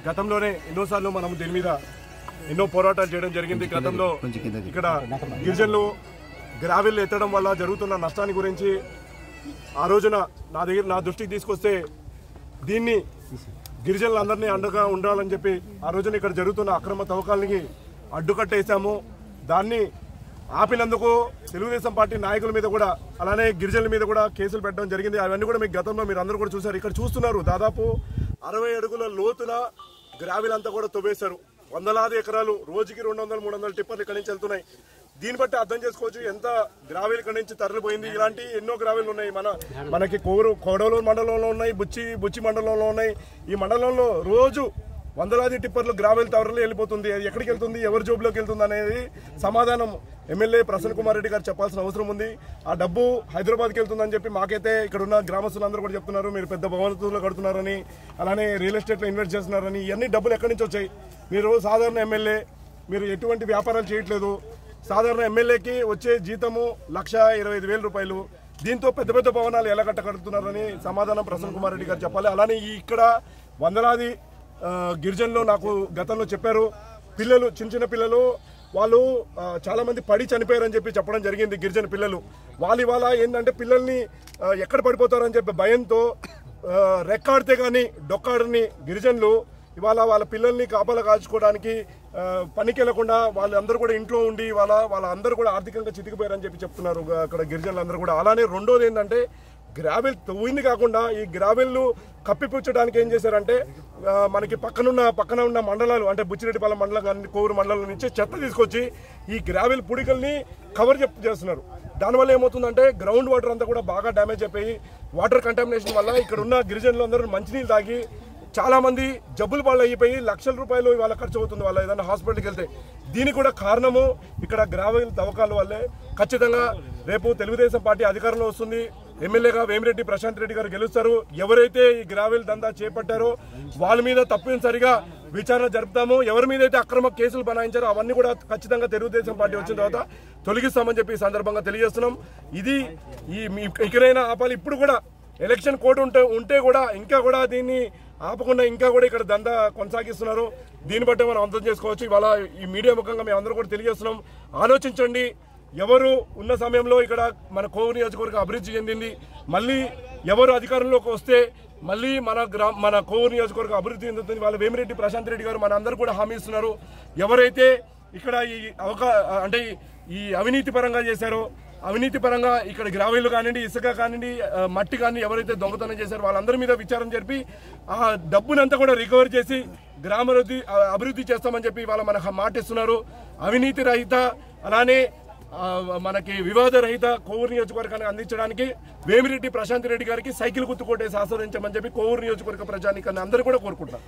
గతంలోనే ఎన్నోసార్లు మనం దీని మీద ఎన్నో పోరాటాలు చేయడం జరిగింది. గతంలో ఇక్కడ గిరిజనులు గ్రావెల్ ఎత్తడం వల్ల జరుగుతున్న నష్టాన్ని గురించి ఆ రోజున నా దృష్టికి తీసుకొస్తే దీన్ని గిరిజనులందరినీ అండగా ఉండాలని చెప్పి ఆ రోజున ఇక్కడ జరుగుతున్న అక్రమ తవ్వకాలకి అడ్డుకట్టేశాము. దాన్ని ఆపినందుకు తెలుగుదేశం పార్టీ నాయకుల మీద కూడా అలానే గిరిజనుల మీద కూడా కేసులు పెట్టడం జరిగింది. అవన్నీ కూడా మీకు గతంలో మీరు అందరూ కూడా చూసారు. ఇక్కడ చూస్తున్నారు, దాదాపు 60 అడుగుల లోతున గ్రావెల్ అంతా కూడా తవ్వేశారు. వందలాది ఎకరాలు, రోజుకి 200-300 టిప్పర్లు ఇక్కడి నుంచి వెళ్తున్నాయి. దీన్ని బట్టి అర్థం చేసుకోవచ్చు ఎంత గ్రావెల్ ఇక్కడి నుంచి తరలిపోయింది. ఇలాంటి ఎన్నో గ్రావెల్ ఉన్నాయి. మనకి కోడలూరు మండలంలో ఉన్నాయి, బుచ్చి మండలంలో ఉన్నాయి. ఈ మండలంలో రోజు వందలాది టిప్పర్లు గ్రావెల్ తరలి వెళ్ళిపోతుంది. అది ఎక్కడికి వెళ్తుంది, ఎవరి జోబులోకి వెళ్తుంది అనేది సమాధానం ఎమ్మెల్యే ప్రసన్న కుమార్ రెడ్డి గారు చెప్పాల్సిన అవసరం ఉంది. ఆ డబ్బు హైదరాబాద్కి వెళ్తుందని చెప్పి మాకైతే ఇక్కడ ఉన్న గ్రామస్తులందరూ కూడా చెప్తున్నారు. మీరు పెద్ద భవనతులు కడుతున్నారని, అలానే రియల్ ఎస్టేట్లో ఇన్వెస్ట్ చేస్తున్నారని. ఇవన్నీ డబ్బులు ఎక్కడి నుంచి వచ్చాయి? మీరు సాధారణ ఎమ్మెల్యే, మీరు ఎటువంటి వ్యాపారాలు చేయట్లేదు. సాధారణ ఎమ్మెల్యేకి వచ్చే జీతము 1,25,000 రూపాయలు. దీంతో పెద్ద పెద్ద భవనాలు ఎలా కడుతున్నారని సమాధానం ప్రసన్న కుమార్ రెడ్డి గారు చెప్పాలి. అలానే ఇక్కడ వందలాది గిరిజనులు నాకు గతంలో చెప్పారు, పిల్లలు, చిన్న పిల్లలు, వాళ్ళు చాలా మంది పడి చనిపోయారని చెప్పి చెప్పడం జరిగింది. గిరిజన పిల్లలు వాళ్ళు ఇవాళ ఏంటంటే పిల్లల్ని ఎక్కడ పడిపోతారని చెప్పి భయంతో రెక్కాడితే కానీ డొక్కాడని గిరిజనులు ఇవాళ వాళ్ళ పిల్లల్ని కాపలా కాల్చుకోవడానికి పనికి వెళ్లకుండా వాళ్ళందరూ కూడా ఇంట్లో ఉండి వాళ్ళందరూ కూడా ఆర్థికంగా చితికిపోయారని చెప్పి చెప్తున్నారు అక్కడ గిరిజనులందరూ కూడా. అలానే రెండోది ఏంటంటే గ్రావెల్ తవ్వింది కాకుండా ఈ గ్రావెల్ను కప్పిపుచ్చడానికి ఏం చేశారంటే మనకి పక్కన ఉన్న మండలాలు అంటే బుచ్చిరెడ్డిపాలెం మండలం కానీ కోవూరు మండలం నుంచి చెత్త తీసుకొచ్చి ఈ గ్రావెల్ పుడికల్ని కవర్ చేస్తున్నారు. దానివల్ల ఏమవుతుందంటే గ్రౌండ్ వాటర్ అంతా కూడా బాగా డ్యామేజ్ అయిపోయి వాటర్ కంటామినేషన్ వల్ల ఇక్కడ ఉన్న గిరిజనులు అందరూ మంచినీళ్ళు తాగి చాలా మంది జబ్బులు పాలు అయిపోయి లక్షల రూపాయలు ఇవాళ ఖర్చు అవుతుంది వాళ్ళ ఏదైనా హాస్పిటల్కి వెళ్తే. దీనికి కూడా కారణము ఇక్కడ గ్రావెల్ తవ్వకాల వల్లే. ఖచ్చితంగా రేపు తెలుగుదేశం పార్టీ అధికారంలో వస్తుంది. ఎమ్మెల్యేగా వేమిరెడ్డి ప్రశాంత్ రెడ్డి గారు గెలుస్తారు. ఎవరైతే ఈ గ్రావెల్ దందా చేపట్టారో వాళ్ళ మీద తప్పనిసరిగా విచారణ జరుపుతాము. ఎవరి మీద అయితే అక్రమ కేసులు బనాయించారో అవన్నీ కూడా ఖచ్చితంగా తెలుగుదేశం పార్టీ వచ్చిన తర్వాత తొలగిస్తామని చెప్పి ఈ సందర్భంగా తెలియజేస్తున్నాం. ఇది ఇకనైనా ఆపాలి. ఇప్పుడు కూడా ఎలక్షన్ కోడ్ ఉంటే కూడా ఇంకా కూడా దీన్ని ఆపకుండా ఇంకా కూడా ఇక్కడ దందా కొనసాగిస్తున్నారు. దీన్ని బట్టి మనం అర్థం చేసుకోవచ్చు. ఇవాళ ఈ మీడియా ముఖంగా మేము అందరూ కూడా తెలియజేస్తున్నాం, ఆలోచించండి. ఎవరు ఉన్న సమయంలో ఇక్కడ మన కోవూరు నియోజకవర్గం అభివృద్ధి చెందింది, మళ్ళీ ఎవరు అధికారంలోకి వస్తే మళ్ళీ మన కోవూరు నియోజకవర్గం అభివృద్ధి చెందుతుంది. వాళ్ళ వేమిరెడ్డి ప్రశాంత్ రెడ్డి గారు మన అందరూ కూడా హామీ ఇస్తున్నారు. ఎవరైతే ఇక్కడ ఈ అవినీతి పరంగా చేశారో, అవినీతి పరంగా ఇక్కడ గ్రావెల్ కానివ్వండి, ఇసుక కానివ్వండి, మట్టి కానీ ఎవరైతే దొంగతనం చేశారో వాళ్ళందరి మీద విచారణ జరిపి ఆ డబ్బునంతా కూడా రికవర్ చేసి అభివృద్ధి చేస్తామని చెప్పి వాళ్ళ మనకు మాట ఇస్తున్నారు. అవినీతి రహిత అలానే మనకి వివాద రహిత కోవూరు నియోజకవర్గాన్ని అందించడానికి వేమిరెడ్డి ప్రశాంత్ రెడ్డి గారికి సైకిల్ గుర్తు కొట్టేసి ఆస్వాదించమని చెప్పి కోవూరు నియోజకవర్గ ప్రజానికాన్ని అందరూ కూడా కోరుకుంటారు.